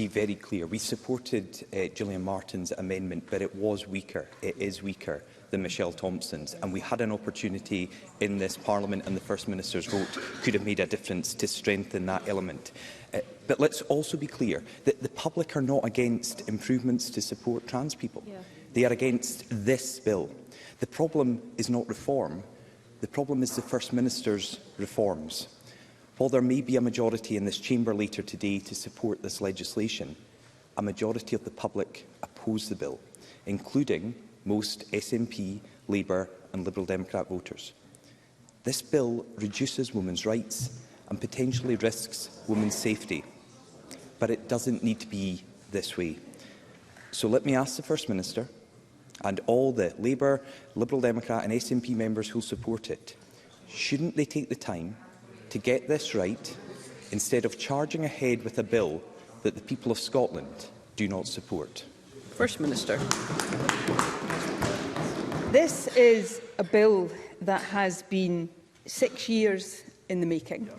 be very clear. We supported Gillian Martin's amendment, but it was weaker. It is weaker than Michelle Thompson's, and we had an opportunity in this Parliament, and the First Minister's vote could have made a difference to strengthen that element. But let's also be clear that the public are not against improvements to support trans people. Yeah. They are against this bill. The problem is not reform. The problem is the First Minister's reforms. While there may be a majority in this chamber later today to support this legislation, a majority of the public oppose the bill, including most SNP, Labour and Liberal Democrat voters. This bill reduces women's rights and potentially risks women's safety, but it doesn't need to be this way. So let me ask the First Minister and all the Labour, Liberal Democrat and SNP members who will support it, shouldn't they take the time to get this right instead of charging ahead with a bill that the people of Scotland do not support? First Minister. This is a bill that has been 6 years in the making.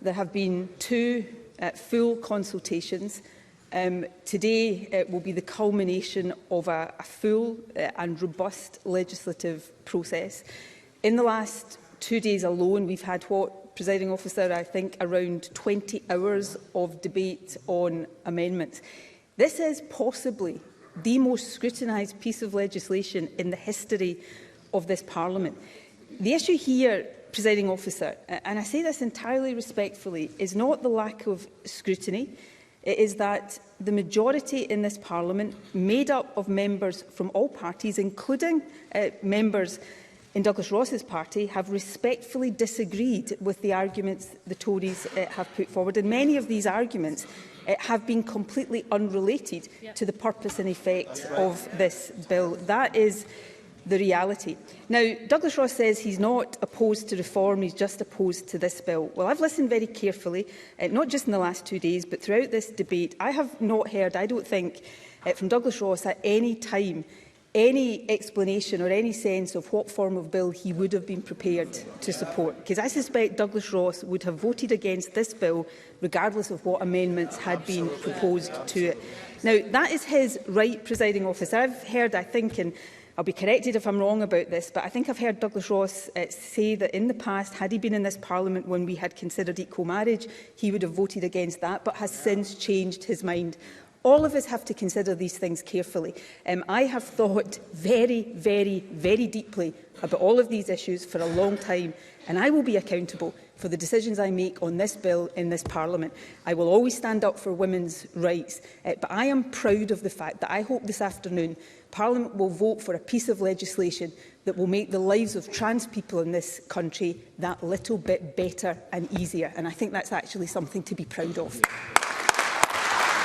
There have been 2 full consultations. Today will be the culmination of a full and robust legislative process. In the last 2 days alone, we've had what, Presiding Officer, I think around 20 hours of debate on amendments. This is possibly the most scrutinised piece of legislation in the history of this Parliament. The issue here, Presiding Officer, and I say this entirely respectfully, is not the lack of scrutiny. It is that the majority in this Parliament, made up of members from all parties, including members in Douglas Ross's party, have respectfully disagreed with the arguments the Tories have put forward. And many of these arguments have been completely unrelated to the purpose and effect of this bill. That is the reality. Now, Douglas Ross says he's not opposed to reform, he's just opposed to this bill. Well, I've listened very carefully, not just in the last 2 days, but throughout this debate. I have not heard, I don't think, from Douglas Ross at any time any explanation or any sense of what form of bill he would have been prepared to support. Because I suspect Douglas Ross would have voted against this bill regardless of what amendments had been proposed to it. Now, that is his right, Presiding Officer. I've heard, I think, and I'll be corrected if I'm wrong about this, but I think I've heard Douglas Ross say that in the past, had he been in this Parliament when we had considered equal marriage, he would have voted against that, but has since changed his mind. All of us have to consider these things carefully. I have thought very, very, very deeply about all of these issues for a long time, and I will be accountable for the decisions I make on this bill in this Parliament. I will always stand up for women's rights, but I am proud of the fact that I hope this afternoon Parliament will vote for a piece of legislation that will make the lives of trans people in this country that little bit better and easier. And I think that's actually something to be proud of.